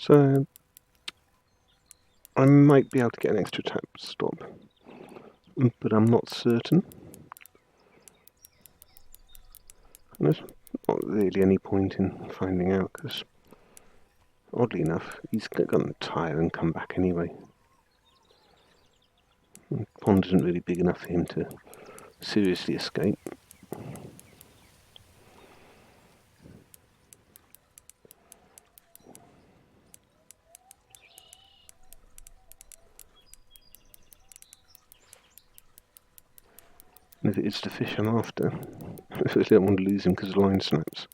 So I might be able to get an extra tap stop, but I'm not certain. And there's not really any point in finding out, because oddly enough, he's going to tire and come back anyway. The pond isn't really big enough for him to seriously escape. And if it is the fish I'm after, I really don't want to lose him because the line snaps.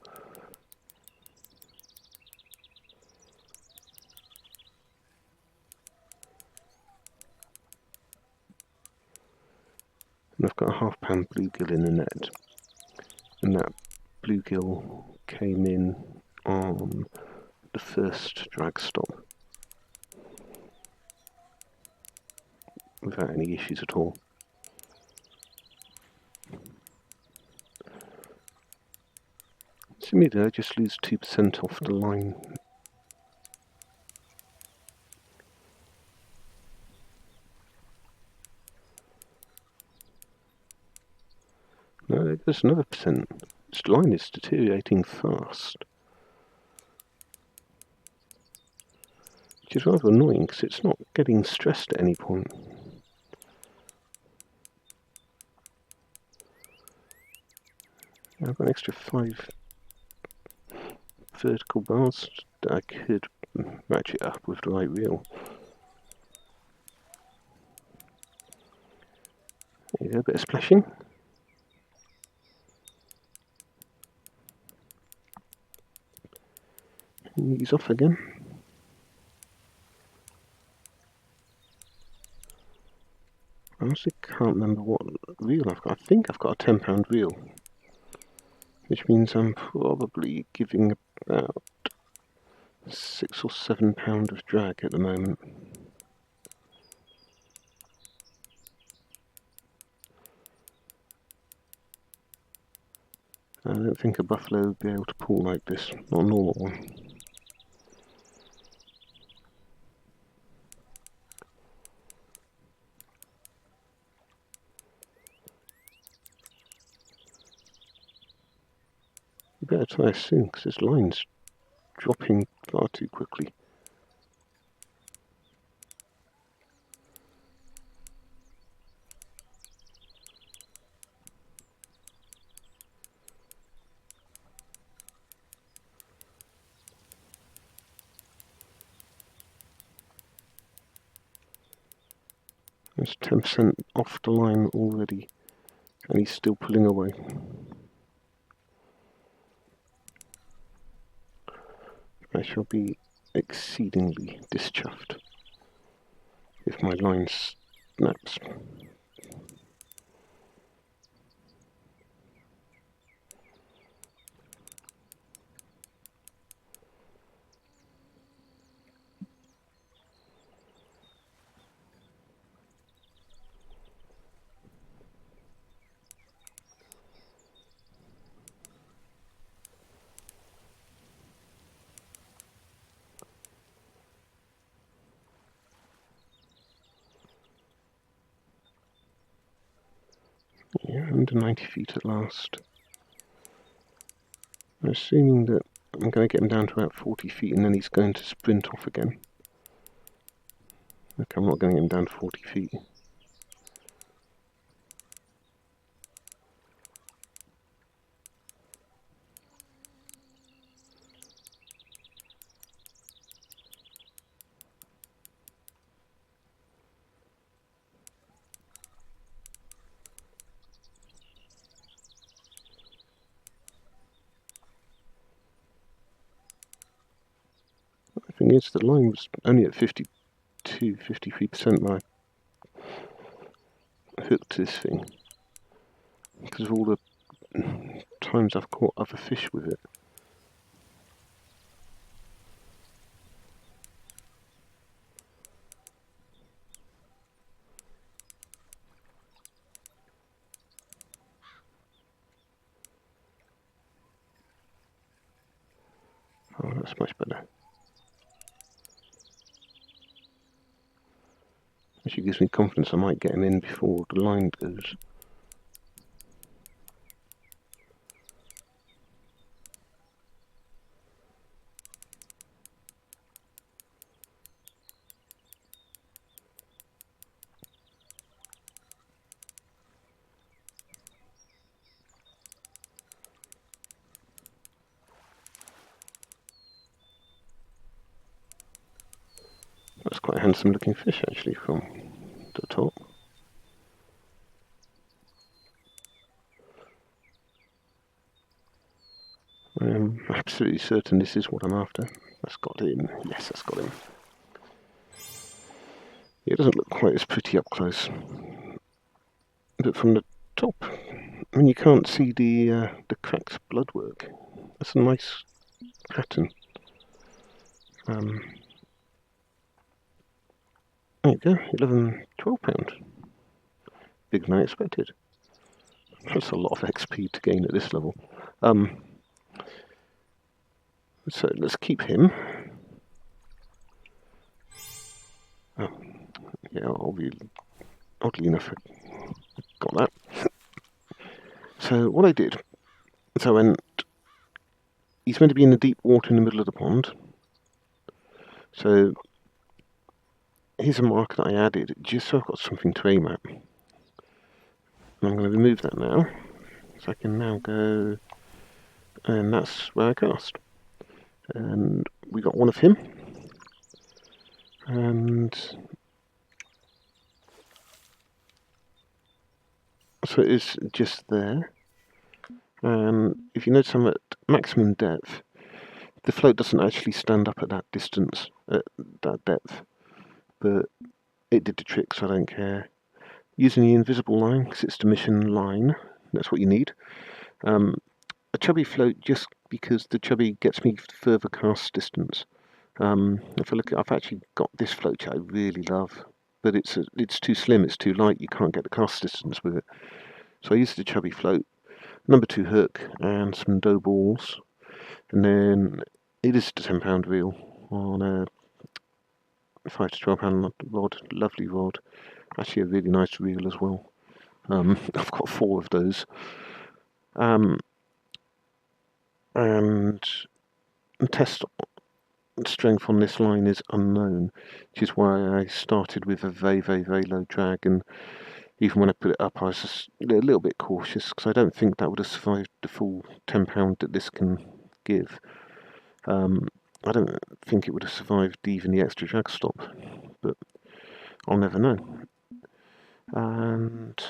And I've got a half-pound bluegill in the net, and that bluegill came in on the first drag stop without any issues at all. So maybe I just lose 2% off the line. No, there's another percent. This line is deteriorating fast, which is rather annoying because it's not getting stressed at any point. I've got an extra 5 vertical bars that I could ratchet up with the right reel. There you go, a bit of splashing. And he's off again. I honestly can't remember what reel I've got. I think I've got a £10 reel, which means I'm probably giving about £6 or £7 of drag at the moment. I don't think a buffalo would be able to pull like this, not a normal one. You better try soon, because this line's dropping far too quickly. There's 10% off the line already, and he's still pulling away. I shall be exceedingly dischuffed if my line snaps. Yeah, under 90 feet at last. I'm assuming that I'm going to get him down to about 40 feet and then he's going to sprint off again. Look, I'm not going to get him down to 40 feet. The thing is, the line was only at 53% when I hooked this thing, because of all the times I've caught other fish with it. Oh, that's much better. Actually gives me confidence I might get him in before the line goes. That's quite a handsome looking fish actually from the top. I'm absolutely certain this is what I'm after. That's got him. Yes, that's got him. It doesn't look quite as pretty up close, but from the top, I mean, you can't see the cracked bloodwork. That's a nice pattern. There you go, 11, 12 pounds. Bigger than I expected. That's a lot of XP to gain at this level. So let's keep him. Oh, yeah, oddly enough, I got that. So what I did, so I went, he's meant to be in the deep water in the middle of the pond. So here's a marker that I added, just so I've got something to aim at. And I'm going to remove that now, so I can now go, and that's where I cast. And we got one of him, and so it is just there. And if you notice I'm at maximum depth, the float doesn't actually stand up at that distance, at that depth, but it did the trick, so I don't care. Using the invisible line, because it's the mission line, that's what you need. A chubby float, just because the chubby gets me further cast distance. If I look at, I've actually got this float which I really love, but it's too slim, it's too light, you can't get the cast distance with it. So I used the chubby float, number 2 hook, and some dough balls, and then it is the £10 reel on a 5 to 12 pound rod, lovely rod, actually a really nice reel as well. I've got 4 of those. And test strength on this line is unknown, which is why I started with a very, very, very low drag, and even when I put it up I was just a little bit cautious, because I don't think that would have survived the full £10 that this can give. I don't think it would have survived even the extra drag stop, but I'll never know. And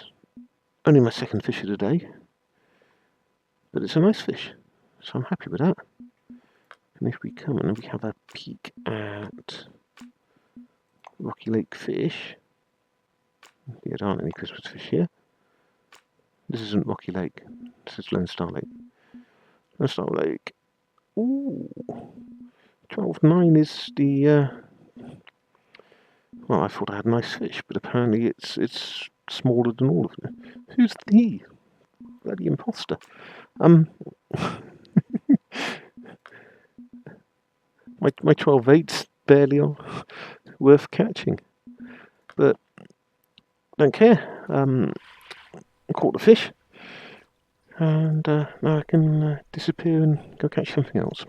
only my second fish of the day, but it's a nice fish, so I'm happy with that. And if we come and we have a peek at Rocky Lake fish, there aren't any Christmas fish here. This isn't Rocky Lake, this is Lone Star Lake. Lone Star Lake, ooh, 12.9 is the, well, I thought I had nice fish, but apparently it's smaller than all of them. Who's the bloody imposter? My 12.8's barely worth catching, but don't care. I caught the fish, and now I can disappear and go catch something else.